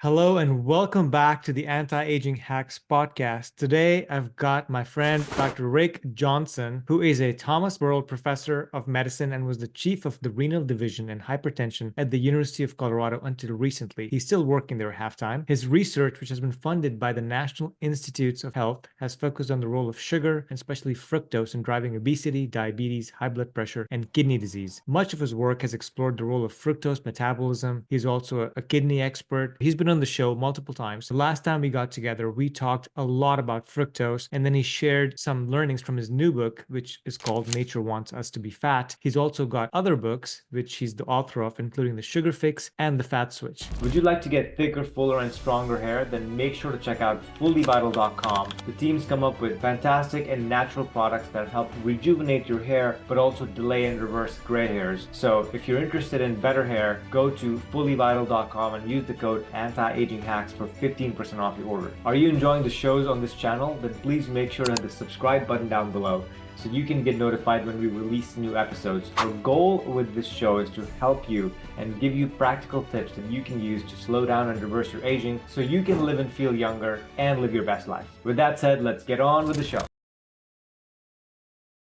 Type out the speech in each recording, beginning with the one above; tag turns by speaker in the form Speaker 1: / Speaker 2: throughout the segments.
Speaker 1: Hello and welcome back to the Anti-Aging Hacks podcast. Today, I've got my friend Dr. Rick Johnson, who is a Thomas Burrell Professor of Medicine and was the chief of the Renal Division and Hypertension at the University of Colorado until recently. He's still working there half-time. His research, which has been funded by the National Institutes of Health, has focused on the role of sugar, and especially fructose, in driving obesity, diabetes, high blood pressure, and kidney disease. Much of his work has explored the role of fructose metabolism. He's also a kidney expert. He's been on the show multiple times. The last time we got together, we talked a lot about fructose, and then he shared some learnings from his new book, which is called Nature Wants Us to Be Fat. He's also got other books, which he's the author of, including The Sugar Fix and The Fat Switch. Would you like to get thicker, fuller, and stronger hair? Then make sure to check out fullyvital.com. The team's come up with fantastic and natural products that help rejuvenate your hair, but also delay and reverse gray hairs. So if you're interested in better hair, go to fullyvital.com and use the code Anti-Aging Hacks for 15% off your order. Are you enjoying the shows on this channel? Then please make sure to hit the subscribe button down below so you can get notified when we release new episodes. Our goal with this show is to help you and give you practical tips that you can use to slow down and reverse your aging so you can live and feel younger and live your best life. With that said, let's get on with the show.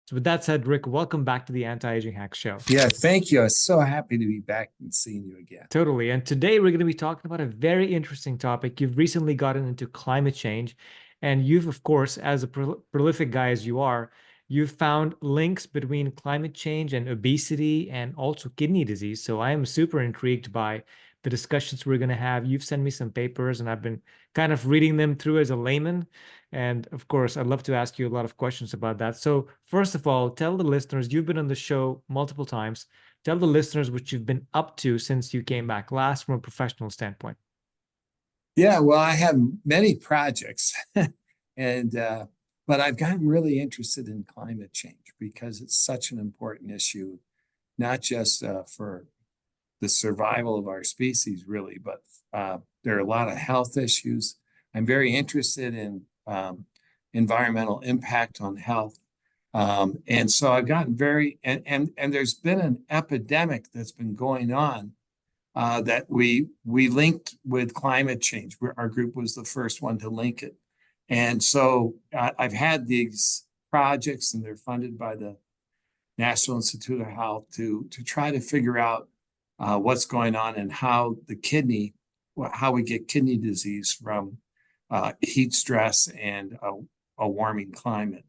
Speaker 1: So with that said, Rick, welcome back to the Anti-Aging Hacks show.
Speaker 2: Yeah, thank you. I'm so happy to be back and seeing you again.
Speaker 1: Totally. And today we're going to be talking about a very interesting topic. You've recently gotten into climate change, and you've, of course, as a prolific guy as you are, you've found links between climate change and obesity and also kidney disease. So I am super intrigued by the discussions we're going to have. You've sent me some papers, and I've been kind of reading them through as a layman. And of course, I'd love to ask you a lot of questions about that. So first of all, tell the listeners, you've been on the show multiple times. Tell the listeners what you've been up to since you came back last from a professional standpoint.
Speaker 2: Yeah, well, I have many projects, and but I've gotten really interested in climate change because it's such an important issue, not just for the survival of our species, really, but there are a lot of health issues. I'm very interested in environmental impact on health. And so I've gotten and there's been an epidemic that's been going on that we linked with climate change. Our group was the first one to link it. And so I've had these projects, and they're funded by the National Institute of Health to try to figure out what's going on and how we get kidney disease from heat stress and a warming climate.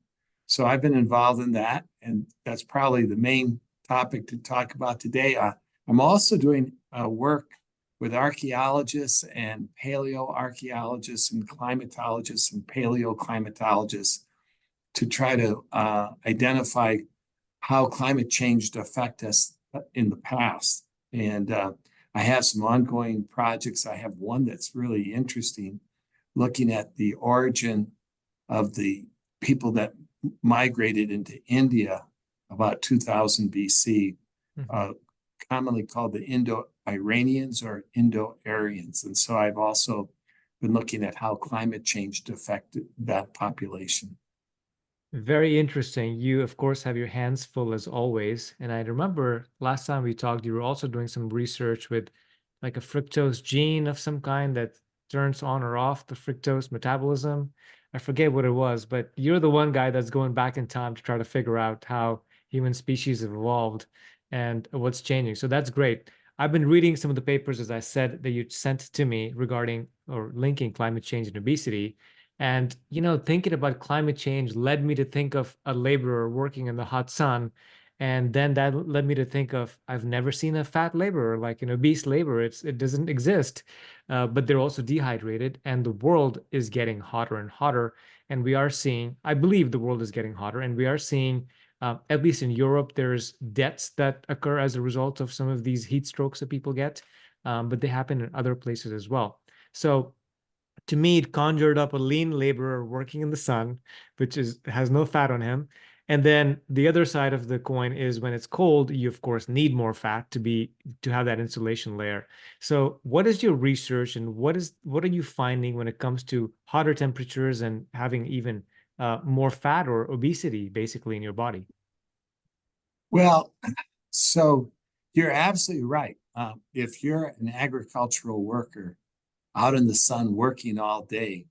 Speaker 2: So I've been involved in that, and that's probably the main topic to talk about today. I'm also doing work with archaeologists and paleoarchaeologists and climatologists and paleoclimatologists to try to identify how climate change affect us in the past. And I have some ongoing projects. I have one that's really interesting, looking at the origin of the people that migrated into India about 2000 BC, commonly called the Indo-Iranians or Indo-Aryans. And so I've also been looking at how climate change affected that population.
Speaker 1: Very interesting. You, of course, have your hands full as always. And I remember last time we talked, you were also doing some research with like a fructose gene of some kind that turns on or off the fructose metabolism. I forget what it was, but you're the one guy that's going back in time to try to figure out how human species have evolved and what's changing. So that's great. I've been reading some of the papers, as I said, that you sent to me regarding or linking climate change and obesity. And, thinking about climate change led me to think of a laborer working in the hot sun. And then that led me to think of, I've never seen a fat laborer, like an obese laborer. It doesn't exist, but they're also dehydrated, and the world is getting hotter and hotter. And we are seeing, I believe the world is getting hotter, and we are seeing, at least in Europe, there's deaths that occur as a result of some of these heat strokes that people get, but they happen in other places as well. So to me, it conjured up a lean laborer working in the sun, which has no fat on him. And then the other side of the coin is when it's cold, you of course need more fat to have that insulation layer. So what is your research, and what are you finding when it comes to hotter temperatures and having even more fat or obesity basically in your body?
Speaker 2: Well, so you're absolutely right. If you're an agricultural worker, out in the sun working all day.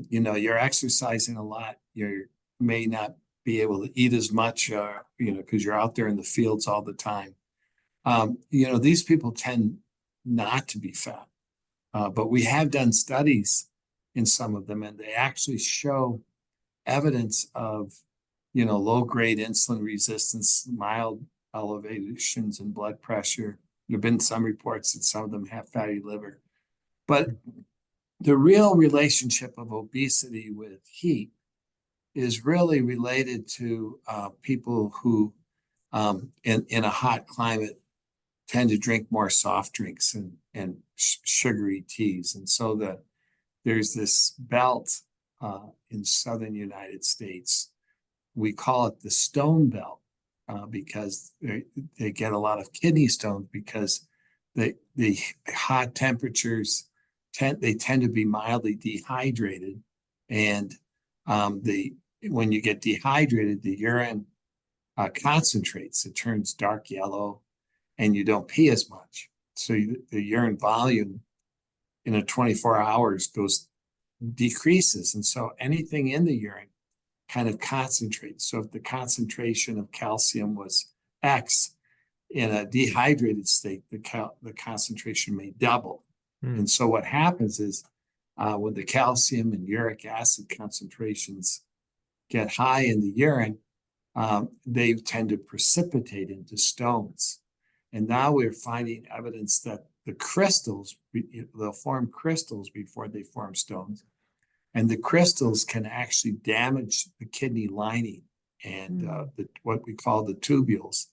Speaker 2: You're exercising a lot. You may not be able to eat as much, because you're out there in the fields all the time. These people tend not to be fat, but we have done studies in some of them, and they actually show evidence of, low-grade insulin resistance, mild elevations in blood pressure. There have been some reports that some of them have fatty liver. But the real relationship of obesity with heat is really related to people who, in a hot climate, tend to drink more soft drinks and sugary teas. And so there's this belt in southern United States. We call it the stone belt because they get a lot of kidney stones because the hot temperatures tend to be mildly dehydrated, and when you get dehydrated, the urine concentrates. It turns dark yellow, and you don't pee as much. So the urine volume in a 24 hours decreases, and so anything in the urine kind of concentrates. So if the concentration of calcium was X, in a dehydrated state, the concentration may double. And so what happens is when the calcium and uric acid concentrations get high in the urine, they tend to precipitate into stones. And now we're finding evidence that the crystals, they'll form crystals before they form stones. And the crystals can actually damage the kidney lining and what we call the tubules.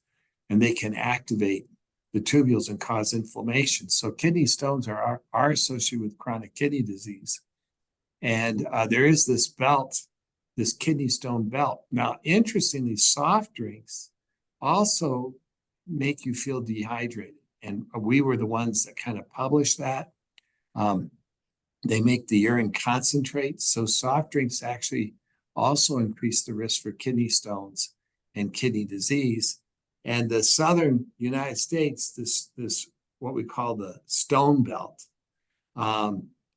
Speaker 2: And they can activate the tubules and cause inflammation. So kidney stones are associated with chronic kidney disease. And there is this belt, this kidney stone belt. Now, interestingly, soft drinks also make you feel dehydrated. And we were the ones that kind of published that. They make the urine concentrate. So soft drinks actually also increase the risk for kidney stones and kidney disease. And the southern United States, this what we call the stone belt,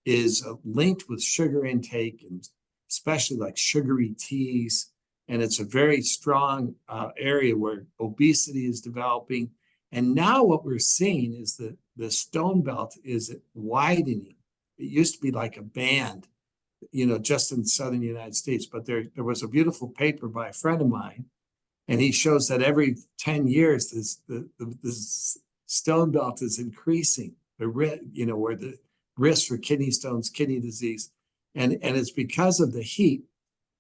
Speaker 2: is linked with sugar intake, and especially like sugary teas. And it's a very strong area where obesity is developing. And now what we're seeing is that the stone belt is widening. It used to be like a band, just in the southern United States. But there was a beautiful paper by a friend of mine, and he shows that every 10 years, this stone belt is increasing, where the risk for kidney stones, kidney disease. And it's because of the heat,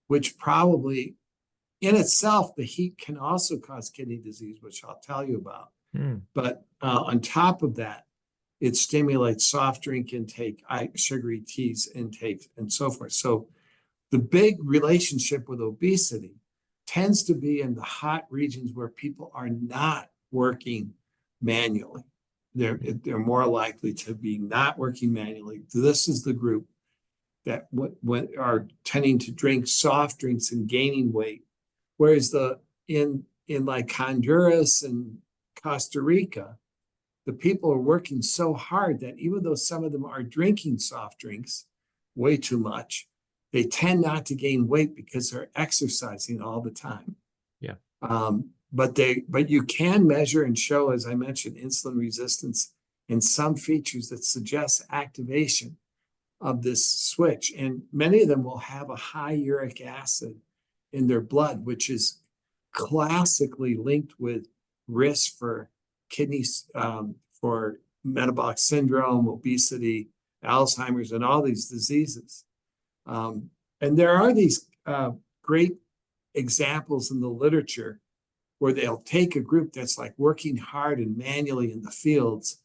Speaker 2: which probably in itself, the heat can also cause kidney disease, which I'll tell you about. But on top of that, it stimulates soft drink intake, sugary teas intake, and so forth. So the big relationship with obesity tends to be in the hot regions where people are not working manually. They're more likely to be not working manually. This is the group that are tending to drink soft drinks and gaining weight. Whereas in like Honduras and Costa Rica, the people are working so hard that even though some of them are drinking soft drinks way too much, they tend not to gain weight because they're exercising all the time.
Speaker 1: Yeah.
Speaker 2: But you can measure and show, as I mentioned, insulin resistance and some features that suggest activation of this switch. And many of them will have a high uric acid in their blood, which is classically linked with risk for kidneys, for metabolic syndrome, obesity, Alzheimer's, and all these diseases. And there are these great examples in the literature where they'll take a group that's like working hard and manually in the fields,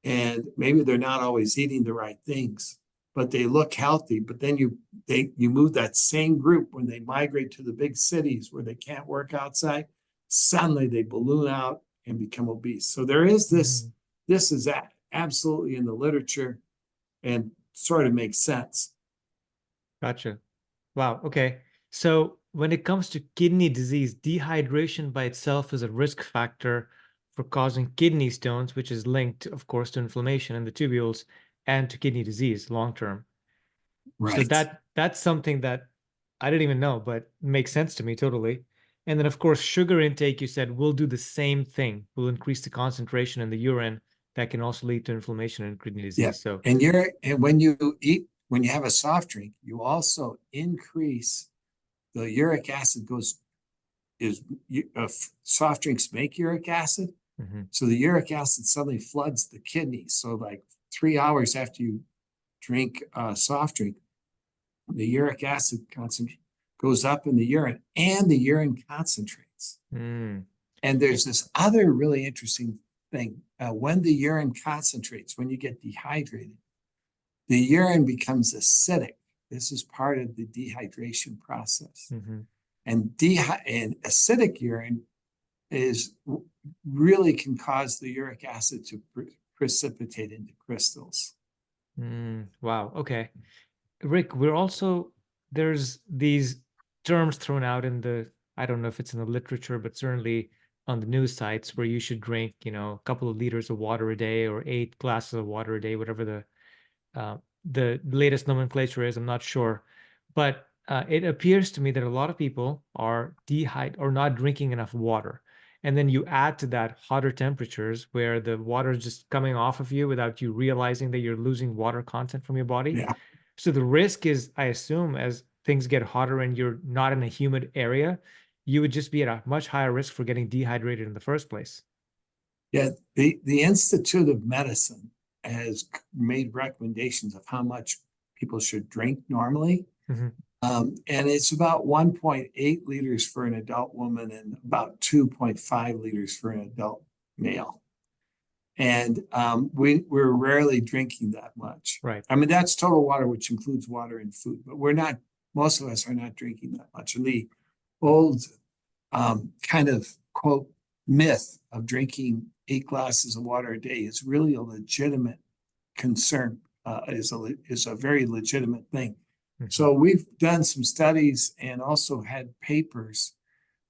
Speaker 2: and maybe they're not always eating the right things, but they look healthy. But then you move that same group when they migrate to the big cities where they can't work outside, suddenly they balloon out and become obese. So there is this is absolutely in the literature and sort of makes sense.
Speaker 1: Gotcha. Wow. Okay. So when it comes to kidney disease, dehydration by itself is a risk factor for causing kidney stones, which is linked, of course, to inflammation in the tubules. and to kidney disease long term. So
Speaker 2: Right.
Speaker 1: that's something that I didn't even know, but makes sense to me totally. And then of course, sugar intake, you said, will do the same thing. Will increase the concentration in the urine that can also lead to inflammation and kidney
Speaker 2: Yeah.
Speaker 1: disease. So,
Speaker 2: And when you eat, when you have a soft drink, you also increase the uric acid goes is soft drinks make uric acid.
Speaker 1: mhm.
Speaker 2: So the uric acid suddenly floods the kidneys. So like 3 hours after you drink a soft drink, the uric acid concentration goes up in the urine and the urine concentrates.
Speaker 1: Mm,
Speaker 2: And there's this other really interesting thing. When the urine concentrates, when you get dehydrated, the urine becomes acidic. This is part of the dehydration process.
Speaker 1: mhm.
Speaker 2: And acidic urine is really can cause the uric acid to precipitate into crystals.
Speaker 1: Wow. Okay. Rick, we're also, there's these terms thrown out in the, I don't know if it's in the literature, but certainly on the news sites where you should drink, a couple of liters of water a day or 8 glasses of water a day, whatever the latest nomenclature is. I'm not sure, but it appears to me that a lot of people are dehydrated or not drinking enough water. And then you add to that hotter temperatures where the water is just coming off of you without you realizing that you're losing water content from your body.
Speaker 2: Yeah.
Speaker 1: So the risk is, I assume, as things get hotter and you're not in a humid area, you would just be at a much higher risk for getting dehydrated in the first place.
Speaker 2: Yeah. The Institute of Medicine has made recommendations of how much people should drink normally.
Speaker 1: Mhm.
Speaker 2: And it's about 1.8 liters for an adult woman and about 2.5 liters for an adult male. And we're rarely drinking that much.
Speaker 1: Right.
Speaker 2: I mean, that's total water, which includes water and food, but we're not, most of us are not drinking that much. And the old kind of quote myth of drinking 8 glasses of water a day is really a legitimate concern, is a very legitimate thing.
Speaker 1: Mhm.
Speaker 2: So we've done some studies and also had papers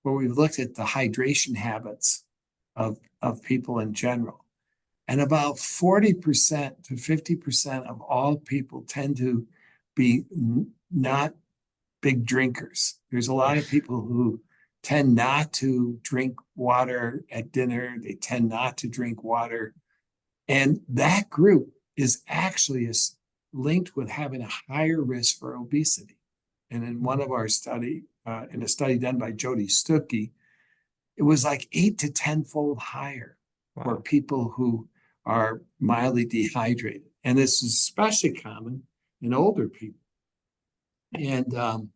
Speaker 2: where we've looked at the hydration habits of people in general. And about 40% to 50% of all people tend to be not big drinkers. There's a lot of people who tend not to drink water at dinner. They tend not to drink water. And that group is actually linked with having a higher risk for obesity. And in one of our in a study done by Jody Stuckey, it was like 8 to 10-fold higher for
Speaker 1: Wow.
Speaker 2: people who are mildly dehydrated. And this is especially common in older people. And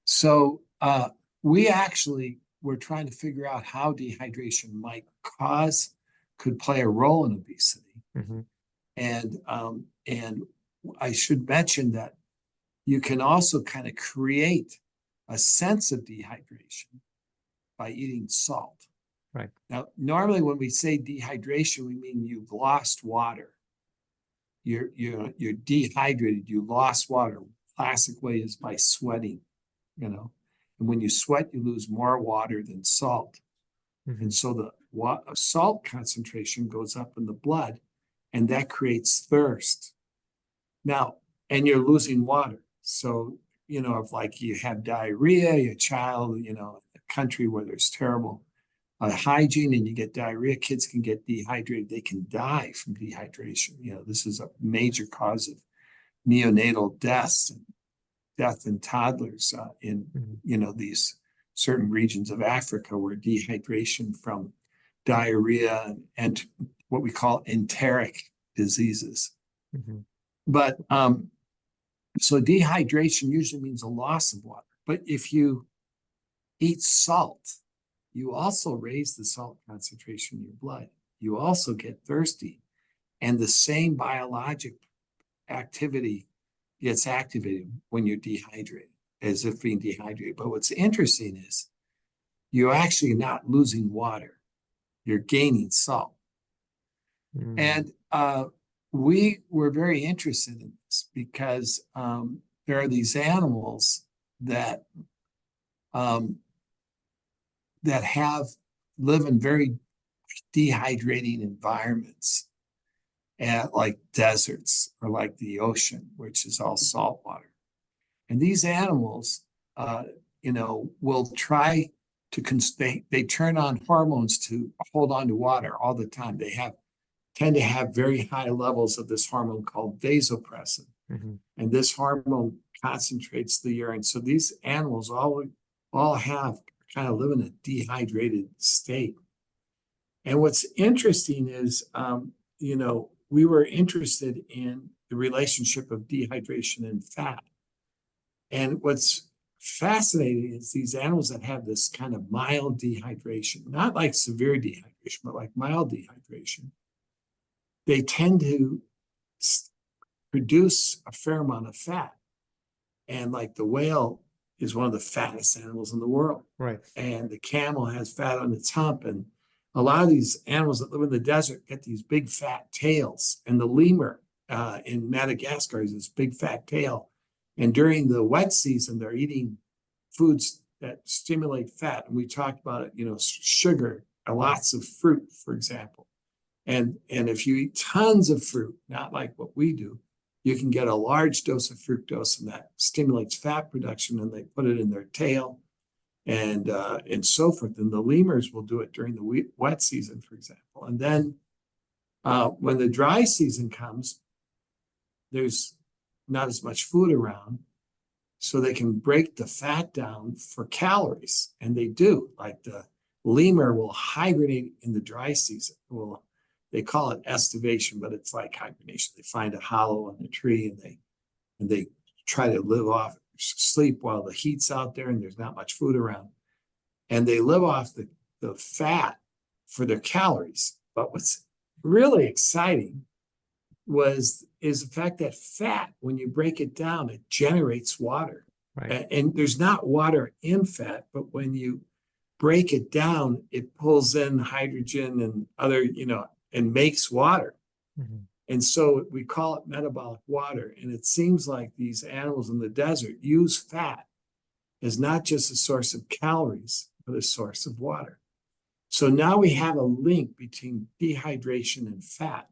Speaker 2: so we actually were trying to figure out how dehydration could play a role in obesity.
Speaker 1: Mm-hmm.
Speaker 2: And I should mention that you can also kind of create a sense of dehydration by eating salt.
Speaker 1: Right.
Speaker 2: Now, normally when we say dehydration, we mean you've lost water. You're dehydrated. You lost water. Classic way is by sweating, And when you sweat, you lose more water than salt.
Speaker 1: Mm-hmm.
Speaker 2: And so the salt concentration goes up in the blood, and that creates thirst. Now, and you're losing water. So, if like you have diarrhea, your child, a country where there's terrible hygiene and you get diarrhea, kids can get dehydrated. They can die from dehydration. This is a major cause of neonatal deaths and death in toddlers in, these certain regions of Africa where dehydration from diarrhea and what we call enteric diseases.
Speaker 1: Mm-hmm.
Speaker 2: But so dehydration usually means a loss of water. But if you eat salt, you also raise the salt concentration in your blood. You also get thirsty. And the same biologic activity gets activated when you're dehydrated, as if being dehydrated. But what's interesting is you're actually not losing water. You're gaining salt.
Speaker 1: Mm.
Speaker 2: And we were very interested in this because there are these animals that live in very dehydrating environments. at like deserts or like the ocean, which is all salt water. And these animals, will try to they turn on hormones to hold on to water all the time. They tend to have very high levels of this hormone called vasopressin.
Speaker 1: Mm-hmm.
Speaker 2: And this hormone concentrates the urine. So these animals all have kind of live in a dehydrated state. And what's interesting is, we were interested in the relationship of dehydration and fat. And what's fascinating is these animals that have this kind of mild dehydration, not like severe dehydration, but like mild dehydration, they tend to produce a fair amount of fat. And like the whale is one of the fattest animals in the world.
Speaker 1: Right.
Speaker 2: And the camel has fat on its hump. And a lot of these animals that live in the desert get these big fat tails. And the lemur in Madagascar is this big fat tail. And during the wet season, they're eating foods that stimulate fat. And we talked about it, sugar, lots of fruit, for example. And if you eat tons of fruit, not like what we do, you can get a large dose of fructose, and that stimulates fat production, and they put it in their tail and so forth. And the lemurs will do it during the wet season, for example. And then when the dry season comes, there's not as much food around, so they can break the fat down for calories. And they do. Like the lemur will hibernate in the dry season. They call it estivation, but it's like hibernation. They find a hollow in the tree and they try to sleep while the heat's out there and there's not much food around. And they live off the fat for their calories. But what's really exciting is the fact that fat, when you break it down, it generates water.
Speaker 1: Right.
Speaker 2: And there's not water in fat, but when you break it down, it pulls in hydrogen and other, and makes water.
Speaker 1: Mm-hmm.
Speaker 2: And so we call it metabolic water. And it seems like these animals in the desert use fat as not just a source of calories, but a source of water. So now we have a link between dehydration and fat.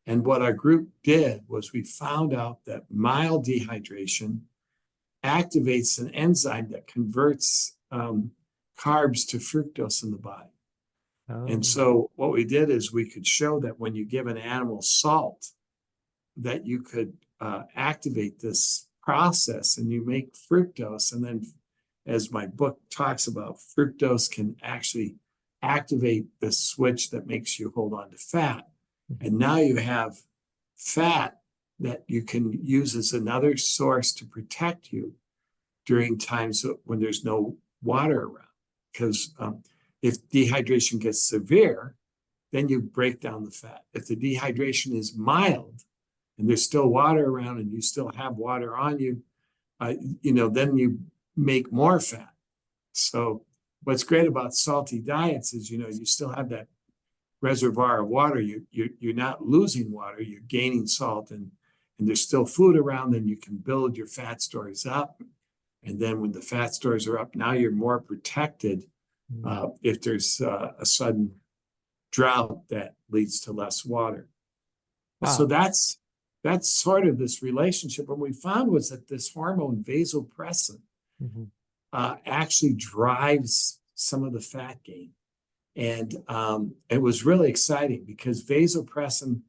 Speaker 2: And what our group did was we found out that mild dehydration activates an enzyme that converts carbs to fructose in the body.
Speaker 1: Oh.
Speaker 2: And so what we did is we could show that when you give an animal salt, that you could activate this process and you make fructose. And then, as my book talks about, fructose can actually activate the switch that makes you hold on to fat. And now you have fat that you can use as another source to protect you during times when there's no water around. Because if dehydration gets severe, then you break down the fat. If the dehydration is mild and there's still water around and you still have water on you, then you make more fat. So what's great about salty diets is, you still have that reservoir of water. You're not losing water, you're gaining salt, and there's still food around, then you can build your fat stores up. And then when the fat stores are up, now you're more protected if there's a sudden drought that leads to less water. Wow. So that's sort of this relationship. What we found was that this hormone vasopressin actually drives some of the fat gain. And it was really exciting because vasopressin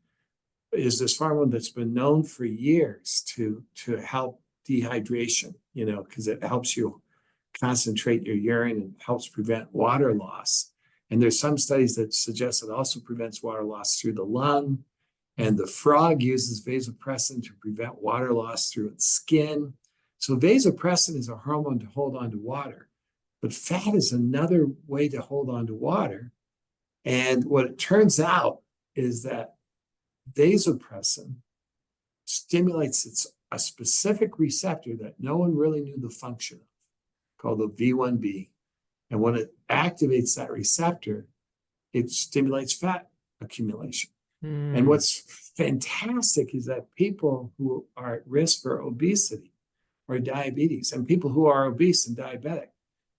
Speaker 2: is this hormone that's been known for years to help dehydration, because it helps you concentrate your urine and helps prevent water loss. And there's some studies that suggest it also prevents water loss through the lung. And the frog uses vasopressin to prevent water loss through its skin. So vasopressin is a hormone to hold on to water. But fat is another way to hold on to water. And what it turns out is that vasopressin stimulates a specific receptor that no one really knew the function of, called the V1B. And when it activates that receptor, it stimulates fat accumulation. And what's fantastic is that people who are at risk for obesity or diabetes, and people who are obese and diabetic,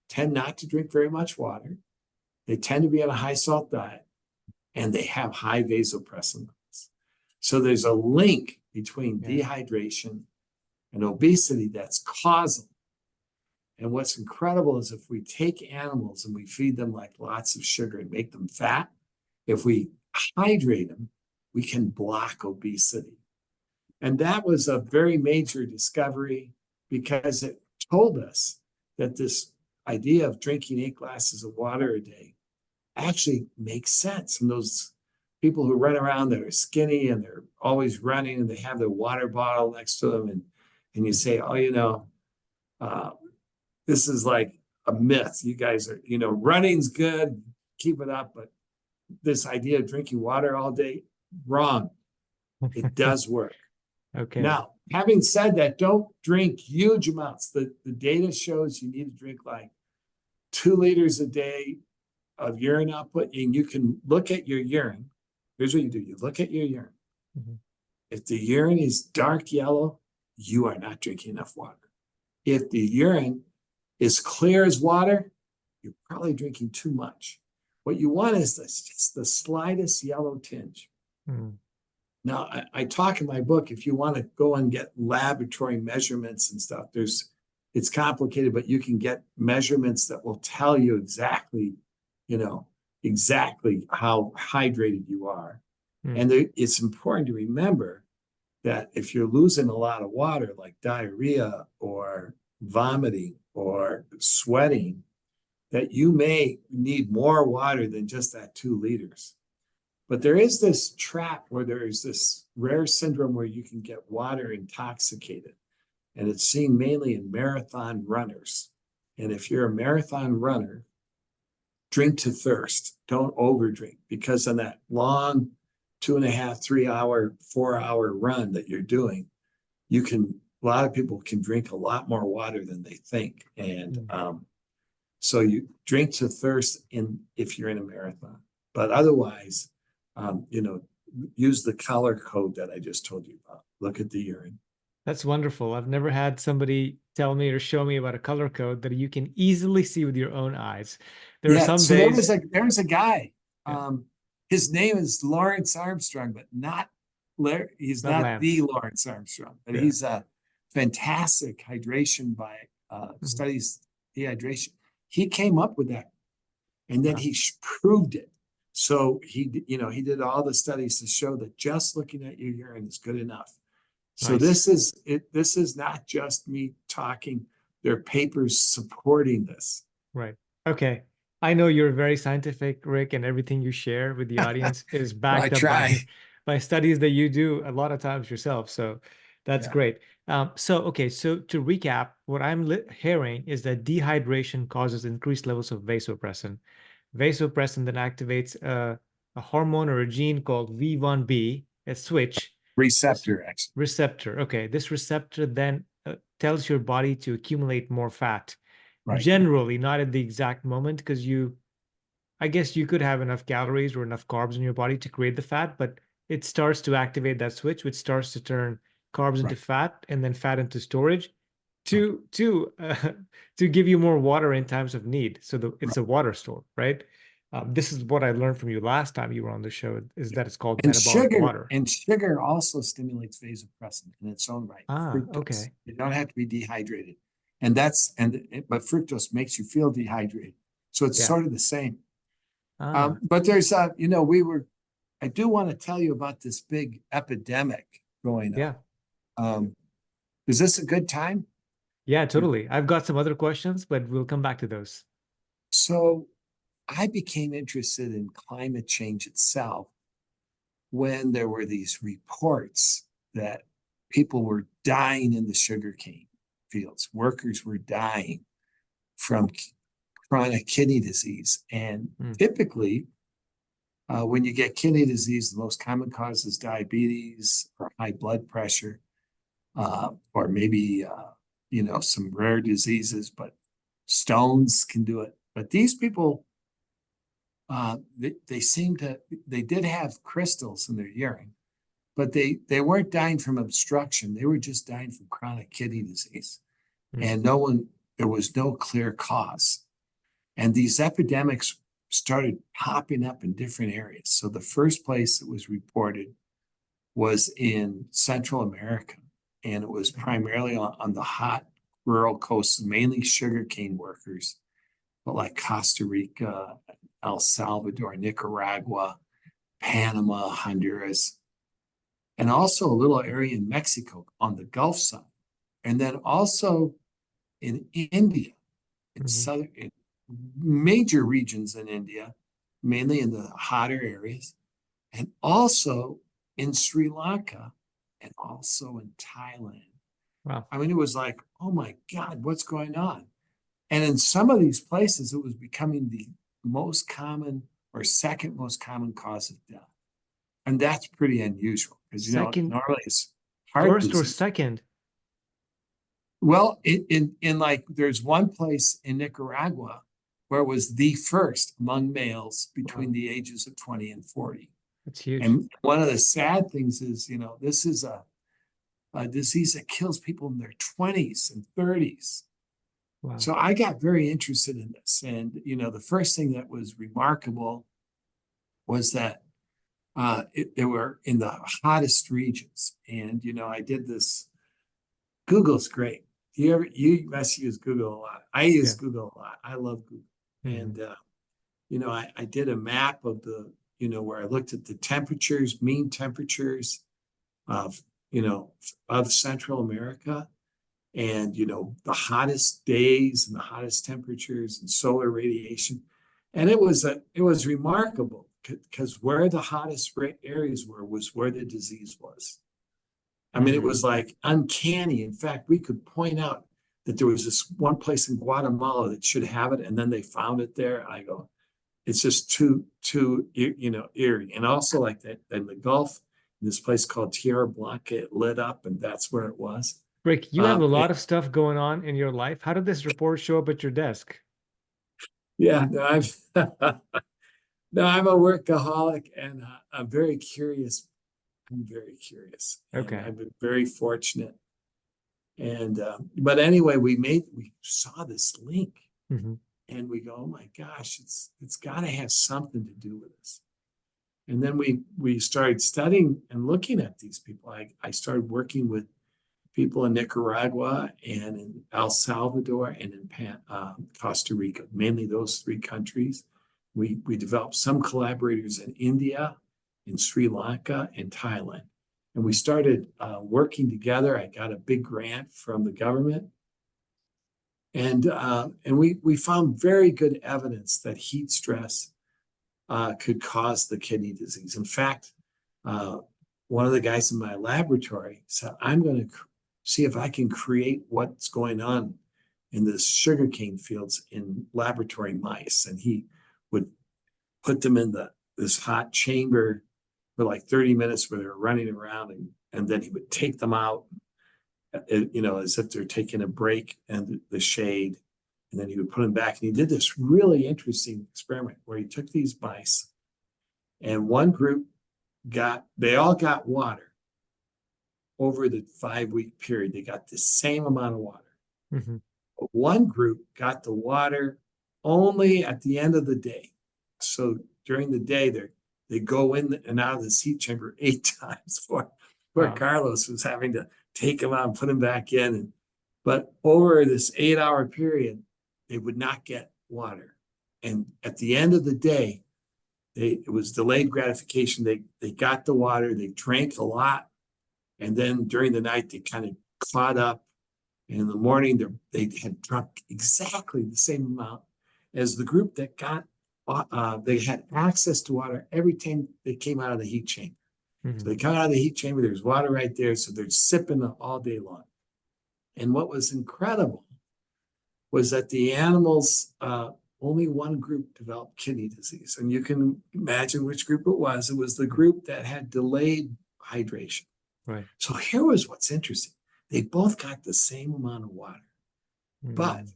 Speaker 2: tend not to drink very much water. They tend to be on a high salt diet, and they have high vasopressin levels. So there's a link between
Speaker 1: Yeah.
Speaker 2: dehydration and obesity that's causal. And what's incredible is if we take animals and we feed them like lots of sugar and make them fat, if we hydrate them, we can block obesity. And that was a very major discovery because it told us that this idea of drinking 8 glasses of water a day actually makes sense. And those people who run around that are skinny and they're always running and they have their water bottle next to them, and you say, oh, this is like a myth. You guys are, running's good, keep it up, but this idea of drinking water all day, wrong. It does work.
Speaker 1: Okay.
Speaker 2: Now, having said that, don't drink huge amounts. The data shows you need to drink like 2 liters a day of urine output, and you can look at your urine. Here's what you do. You look at your urine.
Speaker 1: Mm-hmm.
Speaker 2: If the urine is dark yellow, you are not drinking enough water. If the urine is clear as water, you're probably drinking too much. What you want is just the slightest yellow tinge.
Speaker 1: Mm.
Speaker 2: Now, I talk in my book, if you want to go and get laboratory measurements and stuff, it's complicated, but you can get measurements that will tell you exactly how hydrated you are.
Speaker 1: Mm.
Speaker 2: And it's important to remember that if you're losing a lot of water, like diarrhea or vomiting or sweating, that you may need more water than just that 2 liters. But there is this trap where there is this rare syndrome where you can get water intoxicated. And it's seen mainly in marathon runners. And if you're a marathon runner, drink to thirst. Don't overdrink, because on that long 2.5, 3 hour, 4 hour run that you're doing, a lot of people can drink a lot more water than they think. And so you drink to thirst if you're in a marathon. But otherwise, use the color code that I just told you about. Look at the urine.
Speaker 1: That's wonderful. I've never had somebody tell me or show me about a color code that you can easily see with your own eyes. There are some
Speaker 2: so
Speaker 1: days.
Speaker 2: there was a guy.
Speaker 1: Yeah.
Speaker 2: His name is Lawrence Armstrong, but he's not the Lawrence Armstrong, but he's a fantastic hydration studies dehydration. He came up with that, and then he proved it. So he did all the studies to show that just looking at your urine is good enough. So
Speaker 1: Nice.
Speaker 2: this is not just me talking. There are papers supporting this.
Speaker 1: Right. Okay. I know you're very scientific, Rick, and everything you share with the audience is backed up by studies that you do a lot of times yourself. So that's great. So to recap, what I'm hearing is that dehydration causes increased levels of vasopressin. Vasopressin then activates a hormone or a gene called V1B, a switch.
Speaker 2: Receptor, actually.
Speaker 1: Receptor. Okay. This receptor then tells your body to accumulate more fat.
Speaker 2: Right.
Speaker 1: Generally, not at the exact moment, because I guess you could have enough calories or enough carbs in your body to create the fat, but it starts to activate that switch, which starts to turn carbs into fat and then fat into storage to give you more water in times of need. So it's a water store, right? This is what I learned from you last time you were on the show, is that it's called metabolic water.
Speaker 2: And sugar also stimulates vasopressin in its own right. Fructose.
Speaker 1: Okay.
Speaker 2: You don't have to be dehydrated. But fructose makes you feel dehydrated. So it's sort of the same. But there's, I do want to tell you about this big epidemic going on.
Speaker 1: Yeah.
Speaker 2: Is this a good time?
Speaker 1: Yeah, totally. I've got some other questions, but we'll come back to those.
Speaker 2: So I became interested in climate change itself when there were these reports that people were dying in the sugarcane fields. Workers were dying from chronic kidney disease. And typically, when you get kidney disease, the most common cause is diabetes or high blood pressure, or maybe, some rare diseases, but stones can do it. But these people, they did have crystals in their urine, but they weren't dying from obstruction. They were just dying from chronic kidney disease. And there was no clear cause. And these epidemics started popping up in different areas. So the first place it was reported was in Central America, and it was primarily on the hot rural coasts, mainly sugarcane workers, but like Costa Rica, El Salvador, Nicaragua, Panama, Honduras, and also a little area in Mexico on the Gulf side. And then also in India,
Speaker 1: Mhm.
Speaker 2: in major regions in India, mainly in the hotter areas, and also in Sri Lanka, and also in Thailand.
Speaker 1: Wow.
Speaker 2: I mean, it was like, oh my God, what's going on? And in some of these places, it was becoming the most common or second most common cause of death. And that's pretty unusual because,
Speaker 1: Second,
Speaker 2: normally it's heart
Speaker 1: first or
Speaker 2: disease.
Speaker 1: second?
Speaker 2: Well, in like, there's one place in Nicaragua where it was the first among males between
Speaker 1: Wow,
Speaker 2: the ages of 20 and 40.
Speaker 1: that's huge.
Speaker 2: And one of the sad things is, this is a disease that kills people in their 20s and 30s.
Speaker 1: Wow.
Speaker 2: So I got very interested in this. And, the first thing that was remarkable was that they were in the hottest regions. And, I did this. Google's great. You must use Google a lot. I use
Speaker 1: Yeah.
Speaker 2: Google a lot. I love Google.
Speaker 1: Mhm.
Speaker 2: And, I did a map of where I looked at the temperatures, mean temperatures of, of Central America, and, the hottest days and the hottest temperatures and solar radiation. And it was remarkable because where the hottest areas was where the disease was. I mean, it
Speaker 1: Mhm.
Speaker 2: was like uncanny. In fact, we could point out that there was this one place in Guatemala that should have it, and then they found it there. I go, it's just too eerie. And also like that in the Gulf, in this place called Tierra Blanca, it lit up, and that's where it was.
Speaker 1: Rick, you have a
Speaker 2: It,
Speaker 1: lot of stuff going on in your life. How did this report show up at your desk?
Speaker 2: yeah, no, I'm no, I'm a workaholic, and I'm very curious. I'm very curious, and
Speaker 1: Okay.
Speaker 2: I've been very fortunate. And but anyway, we saw this link,
Speaker 1: Mhm.
Speaker 2: and we go, oh my gosh, it's got to have something to do with this. And then we started studying and looking at these people. I started working with people in Nicaragua and in El Salvador and in Costa Rica, mainly those three countries. We developed some collaborators in India, in Sri Lanka, and Thailand. And we started working together. I got a big grant from the government. And we found very good evidence that heat stress could cause the kidney disease. In fact, uh, one of the guys in my laboratory said, I'm going to see if I can create what's going on in the sugarcane fields in laboratory mice. And he would put them in this hot chamber for like 30 minutes where they were running around, and then he would take them out, as if they're taking a break in the shade. And then he would put them back. And he did this really interesting experiment where he took these mice, and one group they all got water over the 5-week period. They got the same amount of water.
Speaker 1: Mhm.
Speaker 2: But one group got the water only at the end of the day. So during the day, they go in and out of this heat chamber 8 times. Poor
Speaker 1: Wow.
Speaker 2: Carlos was having to take them out and put them back in. But over this 8-hour period, they would not get water. And at the end of the day, it was delayed gratification. They got the water, they drank a lot, and then during the night they kind of caught up. And in the morning they had drunk exactly the same amount as the group that got. They had access to water every time they came out of the heat chamber. So
Speaker 1: Mhm.
Speaker 2: they come out of the heat chamber, there's water right there, so they're sipping all day long. And what was incredible was that the animals, only one group developed kidney disease. And you can imagine which group it was. It was the group that had delayed hydration.
Speaker 1: Right.
Speaker 2: So here was what's interesting. They both got the same amount of water, but
Speaker 1: Mm.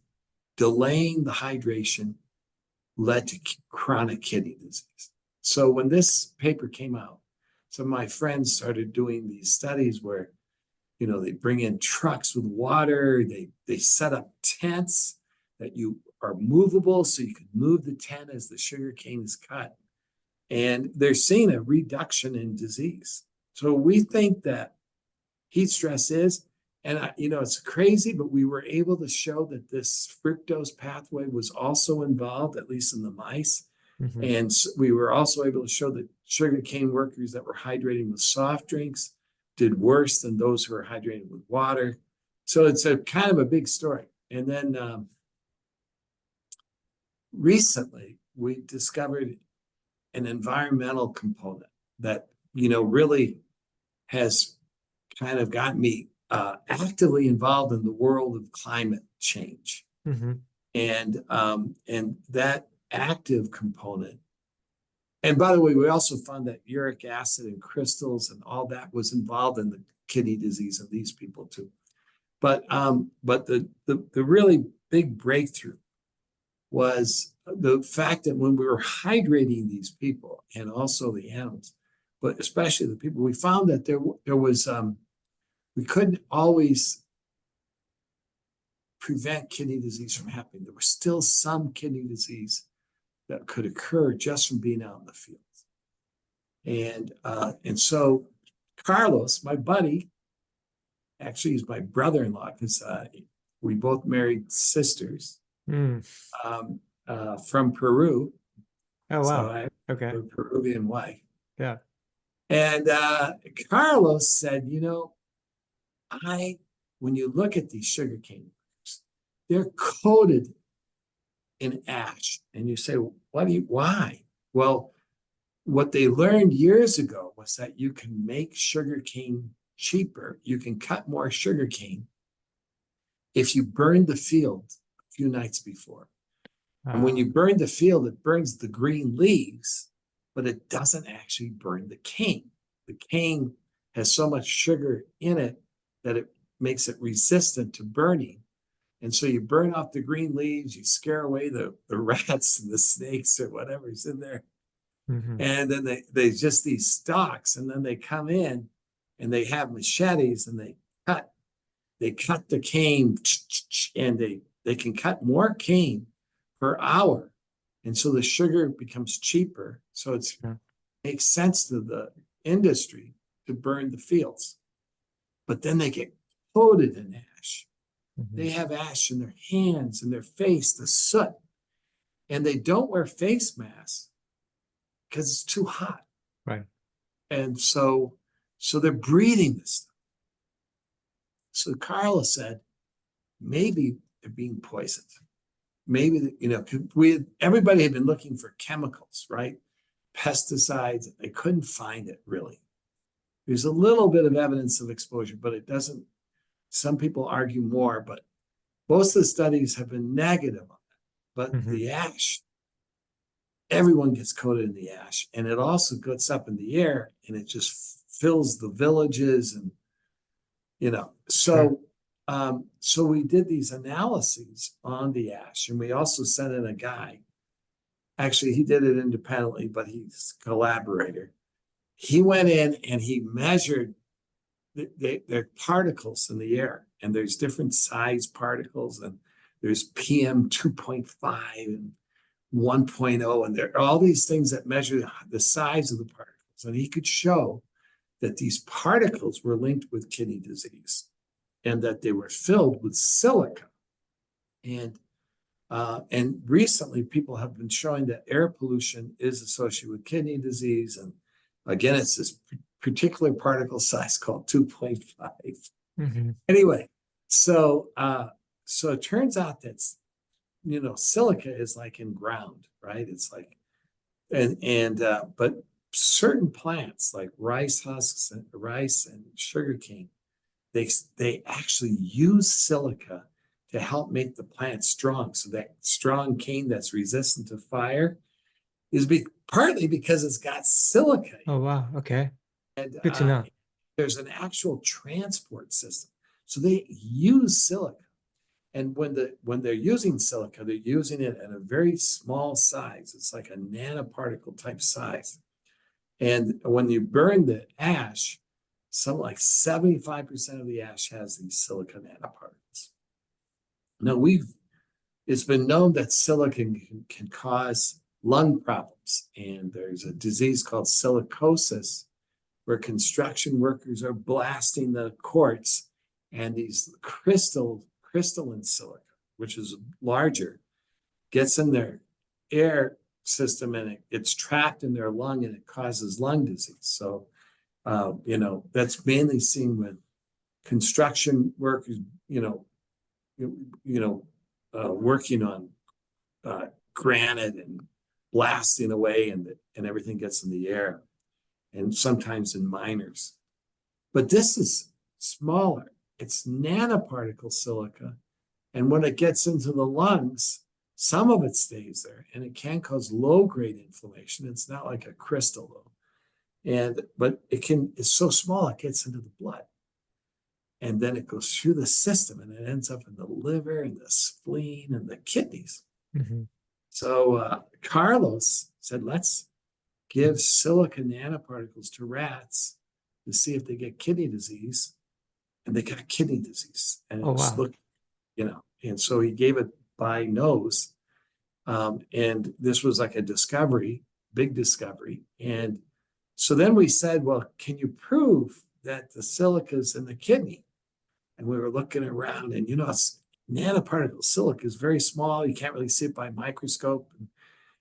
Speaker 2: delaying the hydration led to chronic kidney disease. So when this paper came out, some of my friends started doing these studies where, they bring in trucks with water, they set up tents that you are movable so you can move the tent as the sugar cane is cut. And they're seeing a reduction in disease. So we think that heat stress is, and it's crazy, but we were able to show that this fructose pathway was also involved, at least in the mice.
Speaker 1: Mm-hmm.
Speaker 2: And we were also able to show that sugarcane workers that were hydrating with soft drinks did worse than those who are hydrating with water. So it's a kind of a big story. And then recently we discovered an environmental component that, really has kind of got me actively involved in the world of climate change.
Speaker 1: Mm-hmm.
Speaker 2: And that active component. And by the way, we also found that uric acid and crystals and all that was involved in the kidney disease of these people too. But the really big breakthrough was the fact that when we were hydrating these people and also the animals, but especially the people, we found that there was we couldn't always prevent kidney disease from happening. There was still some kidney disease that could occur just from being out in the field. And so Carlos, my buddy, actually he's my brother-in-law because we both married sisters from Peru.
Speaker 1: Oh,
Speaker 2: So
Speaker 1: wow.
Speaker 2: I have
Speaker 1: Okay.
Speaker 2: a Peruvian wife.
Speaker 1: Yeah.
Speaker 2: And Carlos said, when you look at these sugarcane workers, they're coated in ash. And you say, why? Well, what they learned years ago was that you can make sugarcane cheaper. You can cut more sugarcane if you burn the field a few nights before. And when you burn the field, it burns the green leaves, but it doesn't actually burn the cane. The cane has so much sugar in it that it makes it resistant to burning. And so you burn off the green leaves, you scare away the rats and the snakes or whatever's in there.
Speaker 1: Mm-hmm.
Speaker 2: And then they just these stalks, and then they come in and they have machetes and they cut the cane, and they can cut more cane per hour. And so the sugar becomes cheaper. So it makes sense to the industry to burn the fields. But then they get coated in ash.
Speaker 1: Mm-hmm.
Speaker 2: They have ash in their hands and their face, the soot. And they don't wear face masks because it's too hot.
Speaker 1: Right.
Speaker 2: And so they're breathing this stuff. So Carla said, maybe they're being poisoned. Maybe, everybody had been looking for chemicals, right? Pesticides. They couldn't find it really. There's a little bit of evidence of exposure, but it doesn't. Some people argue more, but most of the studies have been negative on it. But the ash, everyone gets coated in the ash, and it also gets up in the air, and it just fills the villages, and so we did these analyses on the ash, and we also sent in a guy. Actually, he did it independently, but he's a collaborator. He went in and he measured the particles in the air, and there's different size particles, and there's PM 2.5 and 1.0, and there are all these things that measure the size of the particles. And he could show that these particles were linked with kidney disease and that they were filled with silica. And recently people have been showing that air pollution is associated with kidney disease. And again, it's this particular particle size called 2.5.
Speaker 1: Mm-hmm.
Speaker 2: Anyway, so it turns out that silica is like in ground, right? It's like, but certain plants like rice husks and rice and sugarcane, they actually use silica to help make the plant strong. So that strong cane that's resistant to fire is partly because it's got silica.
Speaker 1: Oh, wow. Okay.
Speaker 2: And
Speaker 1: Good to know.
Speaker 2: there's an actual transport system. So they use silica. And when they're using silica, they're using it at a very small size. It's like a nanoparticle type size. And when you burn the ash, something like 75% of the ash has these silica nanoparticles. Now it's been known that silicon can cause lung problems. And there's a disease called silicosis, where construction workers are blasting the quartz, and these crystalline silica, which is larger, gets in their air system, and it's trapped in their lung, and it causes lung disease. So, that's mainly seen with construction workers, working on granite and blasting away, and everything gets in the air, and sometimes in miners. But this is smaller. It's nanoparticle silica. And when it gets into the lungs, some of it stays there, and it can cause low-grade inflammation. It's not like a crystal, though. But it's so small, it gets into the blood. And then it goes through the system, and it ends up in the liver and the spleen and the kidneys.
Speaker 1: Mm-hmm.
Speaker 2: So Carlos said, let's give silica nanoparticles to rats to see if they get kidney disease. And they got kidney disease. And
Speaker 1: Oh, wow.
Speaker 2: and so he gave it by nose. And this was like a discovery, big discovery. And so then we said, well, can you prove that the silica's in the kidney? And we were looking around, and nanoparticle silica is very small. You can't really see it by microscope,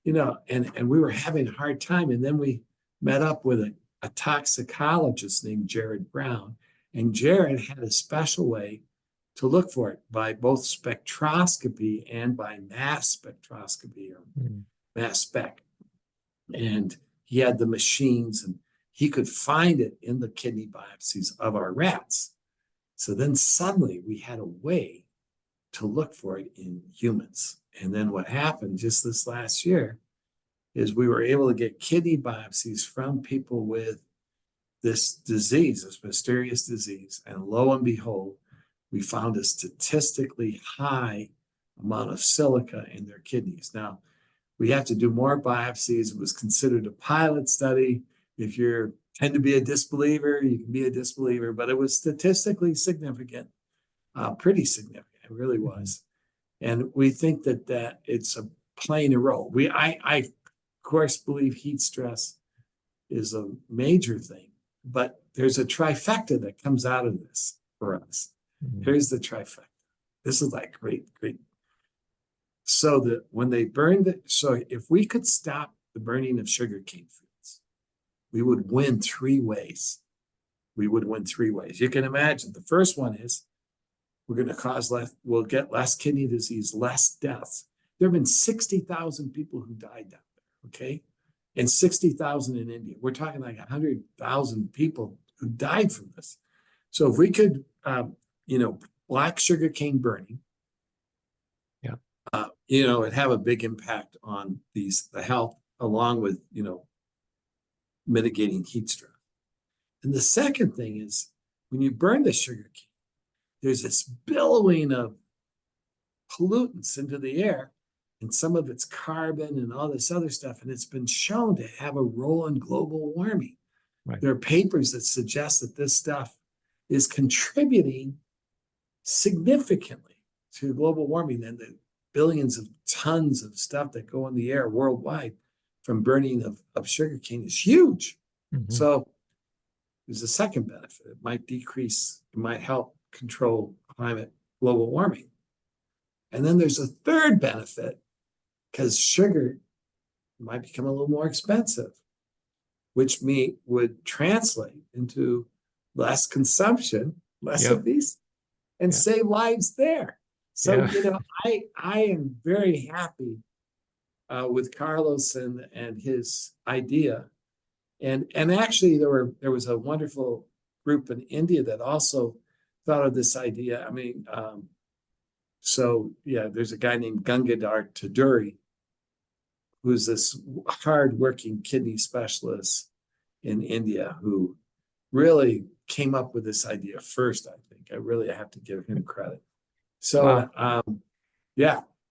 Speaker 2: and we were having a hard time. And then we met up with a toxicologist named Jared Brown, and Jared had a special way to look for it by both spectroscopy and by mass spectroscopy, or mass spec. And he had the machines, and he could find it in the kidney biopsies of our rats. So then suddenly we had a way to look for it in humans. And then what happened just this last year is we were able to get kidney biopsies from people with this disease, this mysterious disease. And lo and behold, we found a statistically high amount of silica in their kidneys. Now, we have to do more biopsies. It was considered a pilot study. If you tend to be a disbeliever, you can be a disbeliever, but it was statistically significant, pretty significant. It really was. And we think that it's playing a role. I of course believe heat stress is a major thing, but there's a trifecta that comes out of this for us. Here's the trifecta. This is like great. So that when they burned so if we could stop the burning of sugarcane fields, we would win three ways. You can imagine. The first one is we'll get less kidney disease, less deaths. There have been 60,000 people who died down there, okay? And 60,000 in India. We're talking like 100,000 people who died from this. So if we could, block sugarcane burning, it'd have a big impact on the health, along with, mitigating heat stress. And the second thing is, when you burn the sugarcane, there's this billowing of pollutants into the air, and some of it's carbon and all this other stuff. And it's been shown to have a role in global warming. Right. There are papers that suggest that this stuff is contributing significantly to global warming, and the billions of tons of stuff that go in the air worldwide from burning of sugarcane is huge. So there's a second benefit. It might help control global warming. And then there's a third benefit, because sugar might become a little more expensive, which would translate into less consumption, less obesity, and save lives there. So, I am very happy with Carlos and his idea. And actually there was a wonderful group in India that also thought of this idea. I mean, there's a guy named Gangadhar Taduri, who's this hard-working kidney specialist in India, who really came up with this idea first, I think. I have to give him credit. So,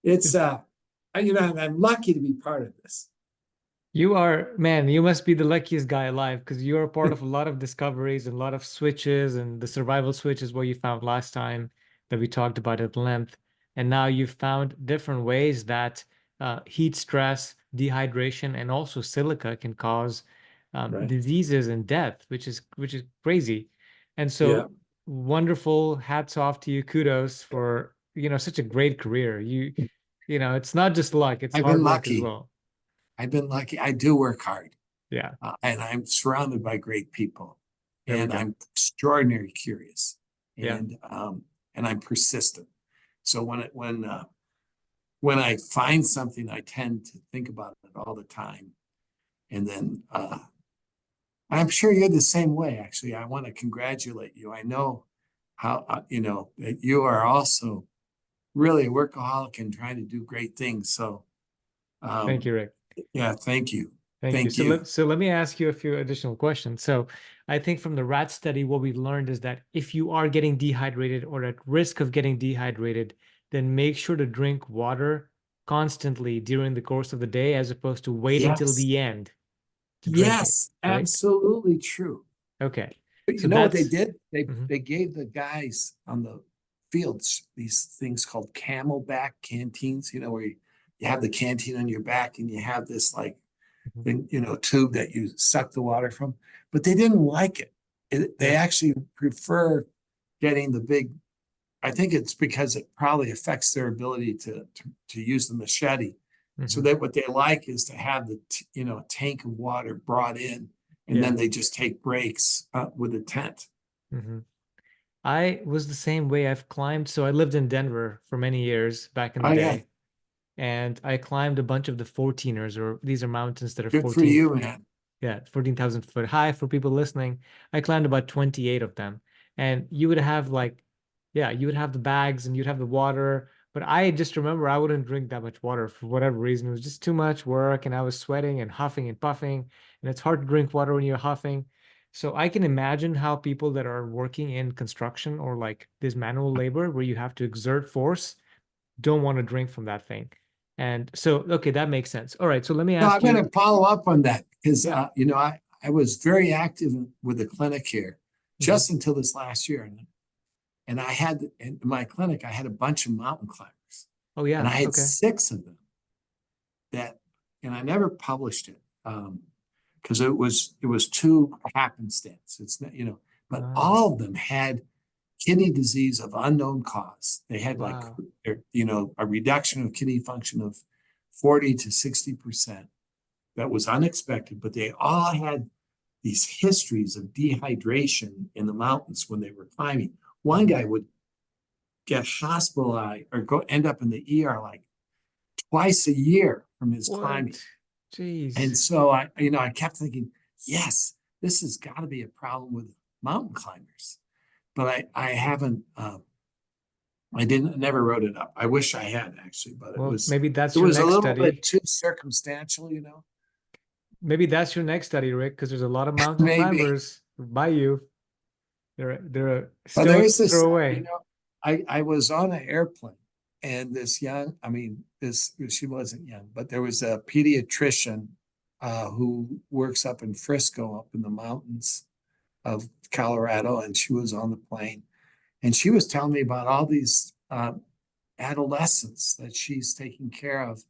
Speaker 2: it's, I'm lucky to be part of this.
Speaker 1: You must be the luckiest guy alive, because you're a part of a lot of discoveries and a lot of switches, and the survival switch is what you found last time that we talked about at length. And now you've found different ways that heat stress, dehydration, and also silica can cause
Speaker 2: Right.
Speaker 1: diseases and death, which is crazy. And
Speaker 2: Yeah.
Speaker 1: so wonderful. Hats off to you. Kudos for, such a great career. It's not just luck, it's
Speaker 2: I've been
Speaker 1: hard work as
Speaker 2: lucky.
Speaker 1: well.
Speaker 2: I've been lucky. I do work hard,
Speaker 1: Yeah,
Speaker 2: and I'm surrounded by great people,
Speaker 1: there we
Speaker 2: and
Speaker 1: go.
Speaker 2: I'm extraordinarily curious,
Speaker 1: Yeah.
Speaker 2: and I'm persistent. So when I find something, I tend to think about it all the time, and then I'm sure you're the same way. Actually, I want to congratulate you. I know how that you are also really a workaholic and trying to do great things. So
Speaker 1: Thank
Speaker 2: um,
Speaker 1: you, Rick.
Speaker 2: yeah, thank you,
Speaker 1: Thank you.
Speaker 2: thank
Speaker 1: So
Speaker 2: you.
Speaker 1: let me ask you a few additional questions. So I think from the rat study, what we learned is that if you are getting dehydrated or at risk of getting dehydrated, then make sure to drink water constantly during the course of the day, as opposed to waiting till
Speaker 2: Yes,
Speaker 1: the end to drink it,
Speaker 2: yes,
Speaker 1: right?
Speaker 2: absolutely true.
Speaker 1: Okay.
Speaker 2: But
Speaker 1: So
Speaker 2: you know what they
Speaker 1: that's
Speaker 2: did? They
Speaker 1: mhm.
Speaker 2: they gave the guys on the fields these things called camelback canteens, where you have the canteen on your back and you have this like
Speaker 1: Mhm.
Speaker 2: thing, tube that you suck the water from. But they didn't like it. They
Speaker 1: Yeah.
Speaker 2: actually prefer getting the big. I think it's because it probably affects their ability to use the machete. So
Speaker 1: Mhm.
Speaker 2: that what they like is to have the tank of water brought in, and
Speaker 1: Yeah.
Speaker 2: then they just take breaks with a tent.
Speaker 1: Mhm. I was the same way. I've climbed. So I lived in Denver for many years back in the
Speaker 2: Oh yeah,
Speaker 1: day, and I climbed a bunch of the 14ers, or these are mountains that are
Speaker 2: good for
Speaker 1: 14,
Speaker 2: you, man.
Speaker 1: yeah, 14,000 foot high for people listening. I climbed about 28 of them. And you would have like, yeah, you would have the bags and you'd have the water. But I just remember I wouldn't drink that much water for whatever reason. It was just too much work and I was sweating and huffing and puffing. And it's hard to drink water when you're huffing. So I can imagine how people that are working in construction or like this manual labor where you have to exert force don't want to drink from that thing. And so, okay, that makes sense. All right. So let me
Speaker 2: No, I'm
Speaker 1: ask
Speaker 2: going
Speaker 1: you.
Speaker 2: to follow up on that because
Speaker 1: Yeah.
Speaker 2: I was very active with the clinic here
Speaker 1: Mhm.
Speaker 2: just until this last year, and I had in my clinic I had a bunch of mountain climbers,
Speaker 1: Oh,
Speaker 2: and I
Speaker 1: yeah.
Speaker 2: had
Speaker 1: Okay.
Speaker 2: 6 of them that, and I never published it because it was too happenstance. It's not, but
Speaker 1: Ah,
Speaker 2: all of them had kidney disease of unknown cause. They had like,
Speaker 1: wow.
Speaker 2: a reduction of kidney function of 40 to 60%. That was unexpected, but they all had these histories of dehydration in the mountains when they were climbing. One
Speaker 1: Mhm.
Speaker 2: guy would get hospitalized or end up in the ER like twice a year from his climbing.
Speaker 1: What? Jeez.
Speaker 2: And so I kept thinking, yes, this has got to be a problem with mountain climbers. But I haven't, never wrote it up. I wish I had actually, but it
Speaker 1: Well,
Speaker 2: was,
Speaker 1: maybe
Speaker 2: it
Speaker 1: that's your
Speaker 2: was a
Speaker 1: next
Speaker 2: little bit
Speaker 1: study.
Speaker 2: too circumstantial.
Speaker 1: Maybe that's your next study, Rick, because there's a lot of mountain
Speaker 2: Maybe.
Speaker 1: climbers by you. They're a
Speaker 2: But there
Speaker 1: stone's
Speaker 2: is this,
Speaker 1: throw away.
Speaker 2: I was on an airplane and this young, I mean, she wasn't young, but there was a pediatrician who works up in Frisco, up in the mountains of Colorado, and she was on the plane. And she was telling me about all these adolescents that she's taking care of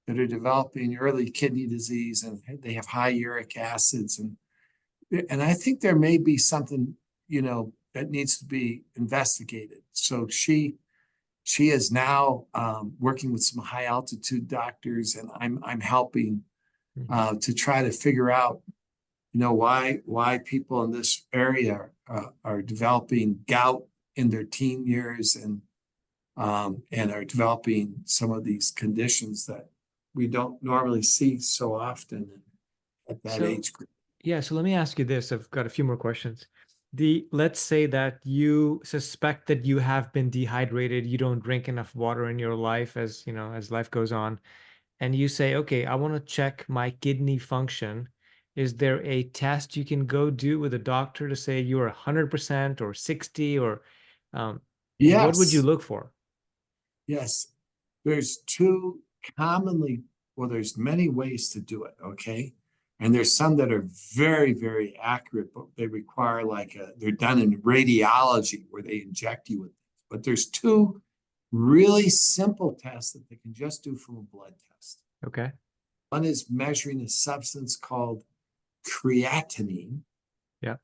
Speaker 2: that are developing early kidney disease and they have high uric acids. And I think there may be something, that needs to be investigated. So she is now working with some high altitude doctors, and I'm helping
Speaker 1: Mhm.
Speaker 2: to try to figure out, why people in this area are developing gout in their teen years and are developing some of these conditions that we don't normally see so often at that
Speaker 1: So,
Speaker 2: age group.
Speaker 1: yeah, so let me ask you this. I've got a few more questions. Let's say that you suspect that you have been dehydrated, you don't drink enough water in your life as life goes on, and you say, okay, I want to check my kidney function. Is there a test you can go do with a doctor to say you're 100% or 60 or um, what would you
Speaker 2: Yes,
Speaker 1: look for?
Speaker 2: yes. There's two commonly, well, there's many ways to do it, okay? And there's some that are very, very accurate, but they require they're done in radiology where they inject you with things. But there's two really simple tests that they can just do from a blood test.
Speaker 1: Okay.
Speaker 2: One is measuring a substance called creatinine.
Speaker 1: Yeah.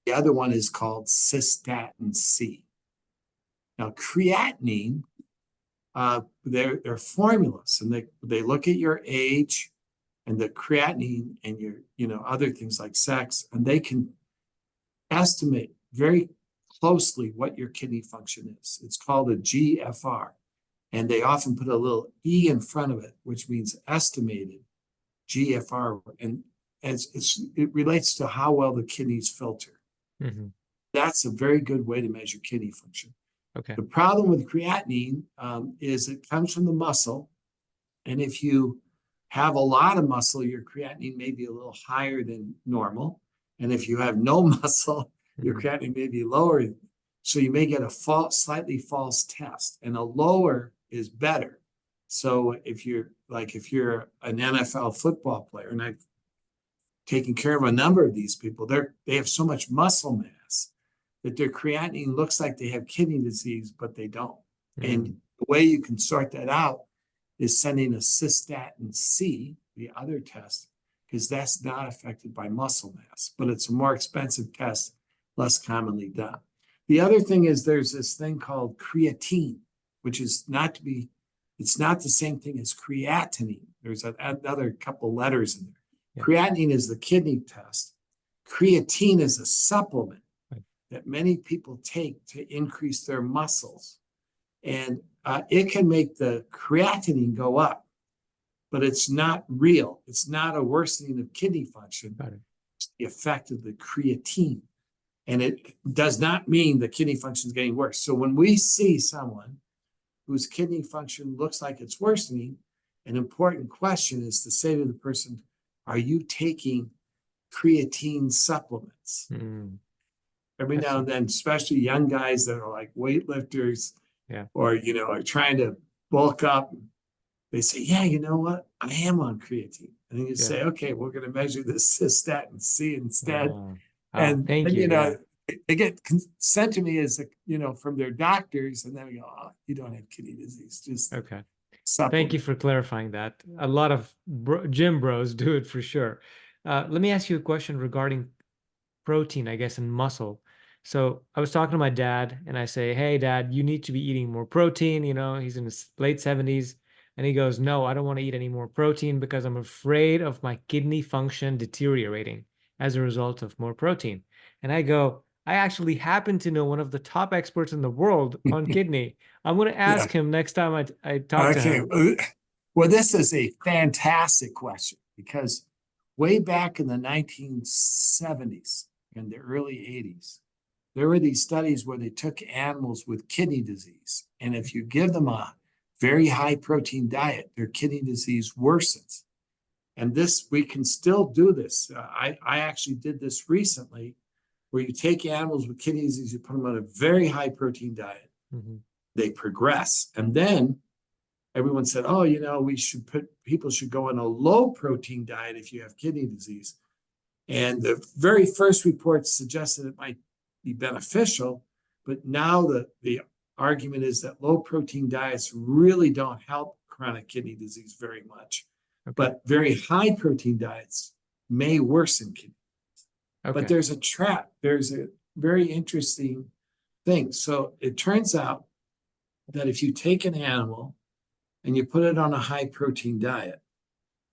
Speaker 2: The other one is called cystatin C. Now, creatinine, they're formulas, and they look at your age and the creatinine and your other things like sex, and they can estimate very closely what your kidney function is. It's called a GFR, and they often put a little E in front of it, which means estimated GFR, and it relates to how well the kidneys filter.
Speaker 1: Mm-hmm.
Speaker 2: That's a very good way to measure kidney function.
Speaker 1: Okay.
Speaker 2: The problem with creatinine is it comes from the muscle, and if you have a lot of muscle, your creatinine may be a little higher than normal, and if you have no muscle, your creatinine may be lower. So you may get a slightly false test, and a lower is better. So if you're an NFL football player, and I've taken care of a number of these people, they have so much muscle mass that their creatinine looks like they have kidney disease, but they don't. And the way you can sort that out is sending a cystatin C, the other test, because that's not affected by muscle mass, but it's a more expensive test, less commonly done. The other thing is there's this thing called creatine, which is it's not the same thing as creatinine. There's another couple letters in there. Yeah. Creatinine is the kidney test. Creatine is a supplement that many people take to increase their muscles. And it can make the creatinine go up, but it's not real. It's not a worsening of kidney function. It's the effect of the creatine. And it does not mean the kidney function is getting worse. So when we see someone whose kidney function looks like it's worsening, an important question is to say to the person, are you taking creatine supplements? Every now and then, especially young guys that are like weightlifters, or are trying to bulk up, they say, yeah, you know what? I am on creatine. And then you say, okay, we're going to measure the cystatin C instead. And
Speaker 1: thank
Speaker 2: then,
Speaker 1: you.
Speaker 2: they get sent to me as from their doctors, and then we go, oh, you don't have kidney disease. Just supplement.
Speaker 1: Thank you for clarifying that. A lot of gym bros do it for sure. Let me ask you a question regarding protein, I guess, and muscle. So I was talking to my dad, and I say, hey, Dad, you need to be eating more protein. He's in his late 70s. And he goes, no, I don't want to eat any more protein because I'm afraid of my kidney function deteriorating as a result of more protein. And I go, I actually happen to know one of the top experts in the world on kidney. I'm going to ask him next time I talk to him.
Speaker 2: Well, this is a fantastic question, because way back in the 1970s and the early 80s, there were these studies where they took animals with kidney disease, and if you give them a very high protein diet, their kidney disease worsens. And we can still do this. I actually did this recently, where you take animals with kidney disease, you put them on a very high protein diet, they progress. And then everyone said, oh, people should go on a low protein diet if you have kidney disease. And the very first report suggested it might be beneficial, but now the argument is that low protein diets really don't help chronic kidney disease very much. But very high protein diets may worsen kidney disease. But there's a trap. There's a very interesting thing. So it turns out that if you take an animal and you put it on a high protein diet,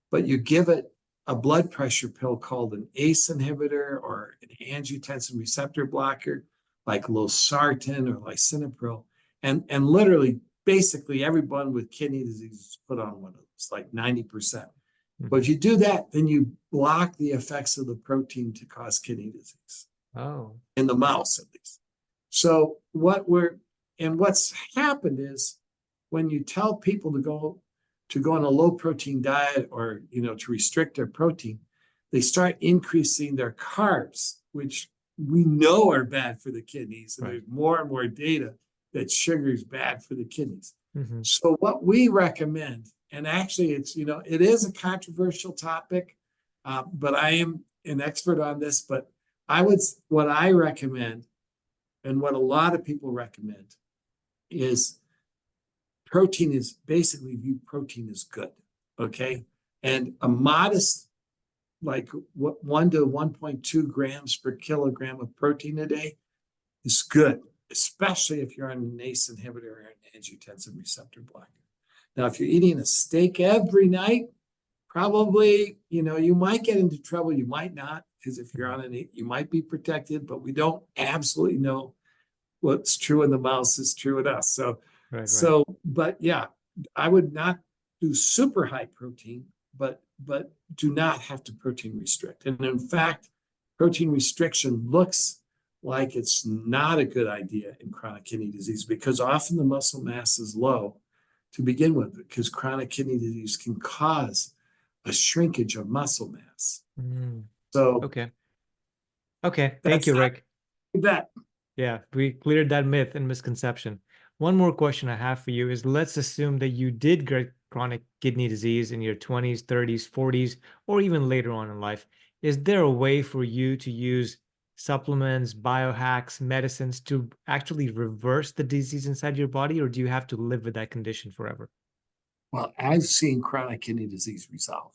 Speaker 2: but you give it a blood pressure pill called an ACE inhibitor or an angiotensin receptor blocker, like losartan or lisinopril, and literally, basically everyone with kidney disease is put on one of those, like 90%. But if you do that, then you block the effects of the protein to cause kidney disease. In the mouse, at least. So what's happened is, when you tell people to go on a low protein diet, or to restrict their protein, they start increasing their carbs, which we know are bad for the kidneys. And there's more and more data that sugar is bad for the kidneys. So what we recommend, and actually it is a controversial topic, but I am an expert on this, but what I recommend, and what a lot of people recommend, is protein is basically, protein is good, okay? And a modest like what 1 to 1.2 grams per kilogram of protein a day is good, especially if you're on an ACE inhibitor or an angiotensin receptor blocker. Now, if you're eating a steak every night, probably, you might get into trouble. You might not, because if you're on an, you might be protected, but we don't absolutely know what's true in the mouse is true in us.
Speaker 1: Right.
Speaker 2: But yeah, I would not do super high protein, but do not have to protein restrict. And in fact, protein restriction looks like it's not a good idea in chronic kidney disease because often the muscle mass is low to begin with, because chronic kidney disease can cause a shrinkage of muscle mass.
Speaker 1: Mm,
Speaker 2: So
Speaker 1: okay. Okay. Thank
Speaker 2: that's
Speaker 1: you,
Speaker 2: not
Speaker 1: Rick.
Speaker 2: that.
Speaker 1: Yeah, we cleared that myth and misconception. One more question I have for you is, let's assume that you did get chronic kidney disease in your 20s, 30s, 40s, or even later on in life. Is there a way for you to use supplements, biohacks, medicines to actually reverse the disease inside your body, or do you have to live with that condition forever?
Speaker 2: Well, I've seen chronic kidney disease resolve,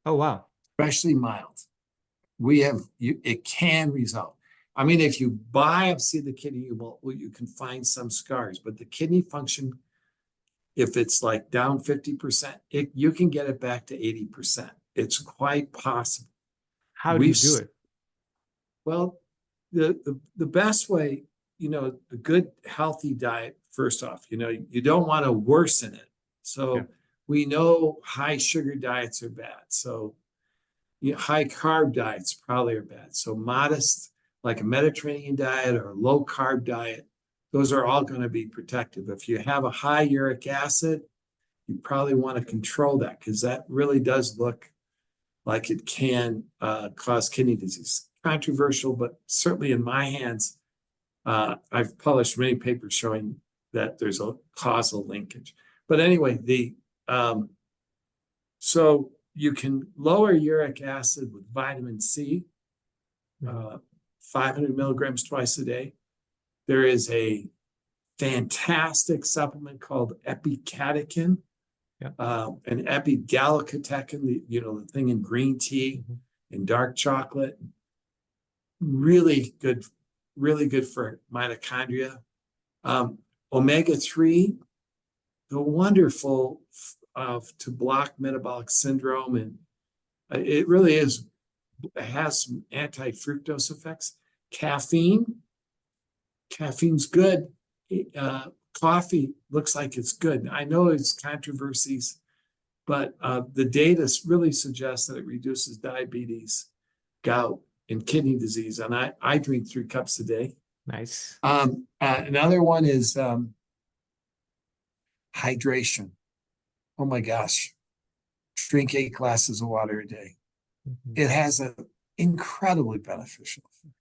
Speaker 1: Oh, wow.
Speaker 2: especially mild. It can resolve. I mean, if you biopsy the kidney, you can find some scars, but the kidney function, if it's like down 50%, you can get it back to 80%. It's quite possible.
Speaker 1: How do you
Speaker 2: We've
Speaker 1: do it?
Speaker 2: Well, the best way, a good healthy diet, first off, you don't want to worsen it.
Speaker 1: Yeah.
Speaker 2: So we know high sugar diets are bad. So high carb diets probably are bad. So modest, like a Mediterranean diet or a low carb diet, those are all going to be protective. If you have a high uric acid, you probably want to control that because that really does look like it can cause kidney disease. Controversial, but certainly in my hands, I've published many papers showing that there's a causal linkage. But anyway, so you can lower uric acid with vitamin C,
Speaker 1: Mhm.
Speaker 2: 500 milligrams twice a day. There is a fantastic supplement called epicatechin,
Speaker 1: Yeah.
Speaker 2: and epigallocatechin, the thing in green tea
Speaker 1: Mhm.
Speaker 2: and dark chocolate. Really good for mitochondria. Omega-3, the wonderful to block metabolic syndrome, and it really is. It has some anti-fructose effects. Caffeine's good. Coffee looks like it's good. I know it's controversies, but the data really suggests that it reduces diabetes, gout, and kidney disease. And I drink 3 cups a day.
Speaker 1: Nice.
Speaker 2: Another one is hydration. Oh my gosh, drink 8 glasses of water a day.
Speaker 1: Mhm.
Speaker 2: It has an incredibly beneficial effect.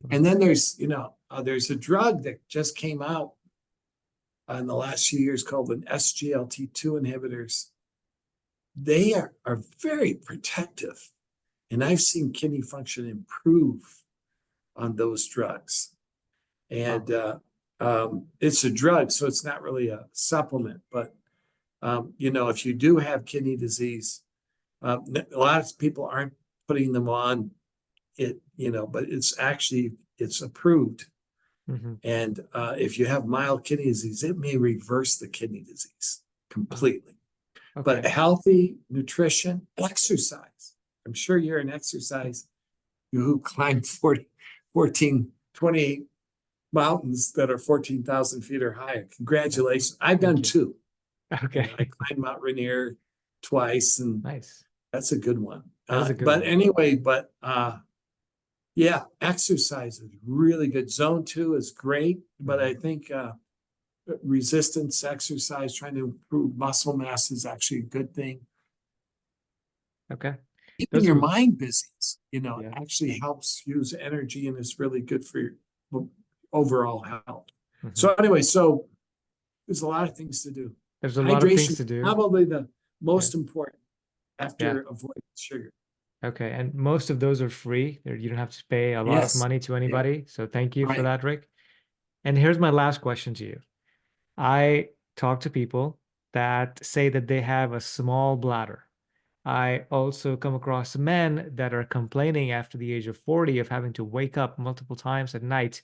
Speaker 1: Wow.
Speaker 2: And then there's a drug that just came out in the last few years called an SGLT2 inhibitors. They are very protective. And I've seen kidney function improve on those drugs. And it's a drug, so it's not really a supplement. But, if you do have kidney disease, a lot of people aren't putting them on it, but it's approved.
Speaker 1: Mhm.
Speaker 2: And if you have mild kidney disease, it may reverse the kidney disease completely. But
Speaker 1: Okay.
Speaker 2: healthy nutrition, exercise. I'm sure you're an exercise, who climbed 14, 28 mountains that are 14,000 feet or higher. Congratulations. I've
Speaker 1: Thank
Speaker 2: done
Speaker 1: you.
Speaker 2: 2.
Speaker 1: Okay.
Speaker 2: I climbed Mount Rainier twice, and
Speaker 1: Nice.
Speaker 2: that's a good one.
Speaker 1: That is a good
Speaker 2: But
Speaker 1: one.
Speaker 2: anyway, yeah, exercise is really good. Zone 2 is great, but
Speaker 1: Mhm.
Speaker 2: I think resistance exercise, trying to improve muscle mass, is actually a good thing.
Speaker 1: Okay.
Speaker 2: Keeping
Speaker 1: Those
Speaker 2: your
Speaker 1: are,
Speaker 2: mind busy,
Speaker 1: yeah.
Speaker 2: actually helps use energy and is really good for your overall health.
Speaker 1: Mhm.
Speaker 2: So anyway, there's a lot of things to do.
Speaker 1: There's a lot of things
Speaker 2: Hydration,
Speaker 1: to do.
Speaker 2: probably the
Speaker 1: Yeah.
Speaker 2: most important
Speaker 1: Yeah.
Speaker 2: after avoiding sugar.
Speaker 1: Okay. And most of those are free. You don't have to pay a lot of
Speaker 2: Yes.
Speaker 1: money to
Speaker 2: Yeah.
Speaker 1: anybody. So thank you for
Speaker 2: Right.
Speaker 1: that, Rick. And here's my last question to you. I talk to people that say that they have a small bladder. I also come across men that are complaining after the age of 40 of having to wake up multiple times at night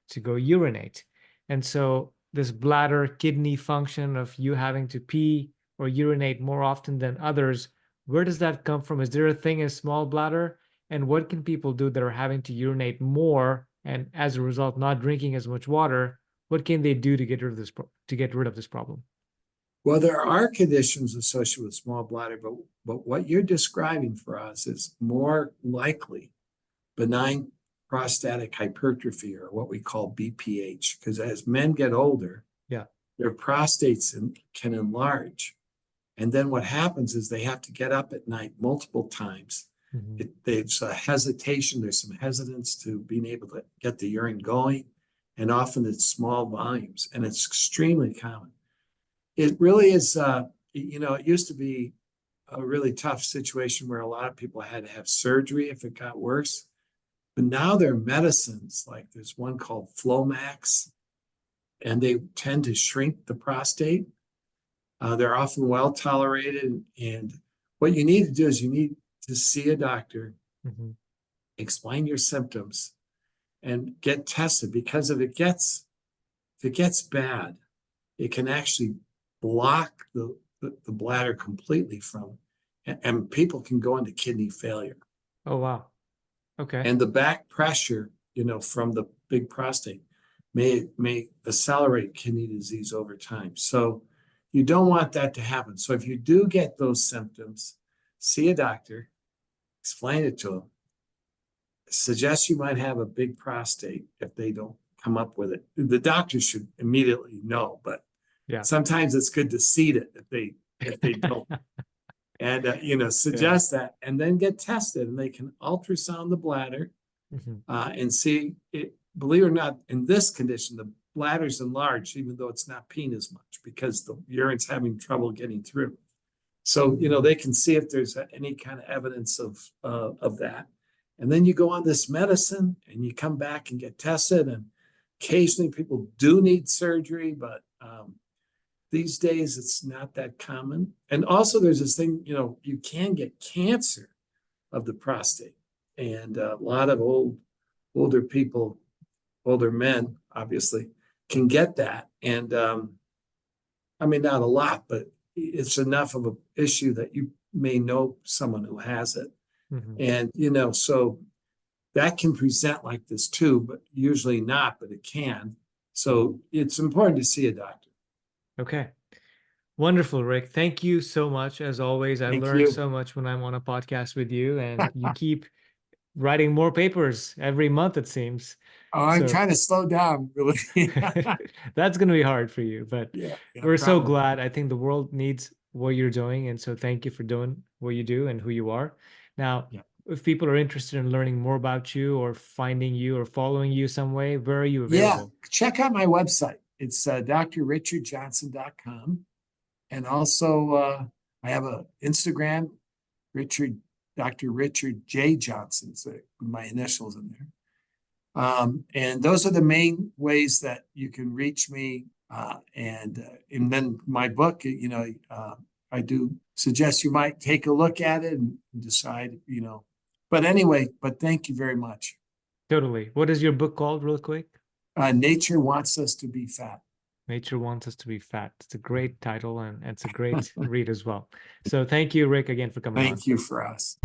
Speaker 1: to go urinate. And so this bladder kidney function of you having to pee or urinate more often than others, where does that come from? Is there a thing as small bladder? And what can people do that are having to urinate more and as a result not drinking as much water? What can they do to get rid of this problem?
Speaker 2: Well, there are conditions associated with small bladder, but what you're describing for us is more likely benign prostatic hypertrophy, or what we call BPH, because as men get older,
Speaker 1: Yeah.
Speaker 2: their prostates can enlarge. And then what happens is they have to get up at night multiple times.
Speaker 1: Mhm.
Speaker 2: There's a hesitation, there's some hesitance to being able to get the urine going. And often it's small volumes, and it's extremely common. It really is, it used to be a really tough situation where a lot of people had to have surgery if it got worse. But now there are medicines, like there's one called Flomax, and they tend to shrink the prostate. They're often well tolerated. And what you need to do is you need to see a doctor,
Speaker 1: Mhm.
Speaker 2: explain your symptoms, and get tested, because if it gets bad, it can actually block the bladder completely from, and people can go into kidney failure.
Speaker 1: Oh, wow. Okay.
Speaker 2: And the back pressure, from the big prostate may accelerate kidney disease over time. So you don't want that to happen. So if you do get those symptoms, see a doctor, explain it to them, suggest you might have a big prostate if they don't come up with it. The doctor should immediately know, but
Speaker 1: Yeah.
Speaker 2: sometimes it's good to seed it if they don't. And suggest that, and then get tested, and they can ultrasound the bladder
Speaker 1: Mhm.
Speaker 2: and see it. Believe it or not, in this condition, the bladder's enlarged, even though it's not peeing as much, because the urine's having trouble getting through. So, they can see if there's any kind of evidence of that. And then you go on this medicine and you come back and get tested. And occasionally people do need surgery, but these days it's not that common. And also there's this thing, you can get cancer of the prostate. And a lot of older people, older men, obviously, can get that. And I mean, not a lot, but it's enough of an issue that you may know someone who has it.
Speaker 1: Mhm.
Speaker 2: And, so that can present like this too, but usually not, but it can. So it's important to see a doctor.
Speaker 1: Okay. Wonderful, Rick. Thank you so much. As always, I
Speaker 2: Thank
Speaker 1: learned
Speaker 2: you.
Speaker 1: so much when I'm on a podcast with you, and you keep writing more papers every month, it seems.
Speaker 2: Oh, I'm
Speaker 1: So
Speaker 2: trying to slow down, really.
Speaker 1: that's going to be hard for you, but
Speaker 2: Yeah,
Speaker 1: we're so
Speaker 2: probably.
Speaker 1: glad. I think the world needs what you're doing. And so thank you for doing what you do and who you are. Now,
Speaker 2: Yeah.
Speaker 1: if people are interested in learning more about you or finding you or following you some way, where are you
Speaker 2: Yeah,
Speaker 1: available?
Speaker 2: check out my website. It's drrichardjohnson.com. And also, I have an Instagram, Dr. Richard J. Johnson, so my initials in there. And those are the main ways that you can reach me. And then my book, I do suggest you might take a look at it and decide, But anyway, thank you very much.
Speaker 1: Totally. What is your book called, real quick?
Speaker 2: Nature Wants Us to Be Fat.
Speaker 1: Nature Wants Us to Be Fat. It's a great title and it's a great read as well. So thank you, Rick, again for coming on.
Speaker 2: Thank you, Faraz.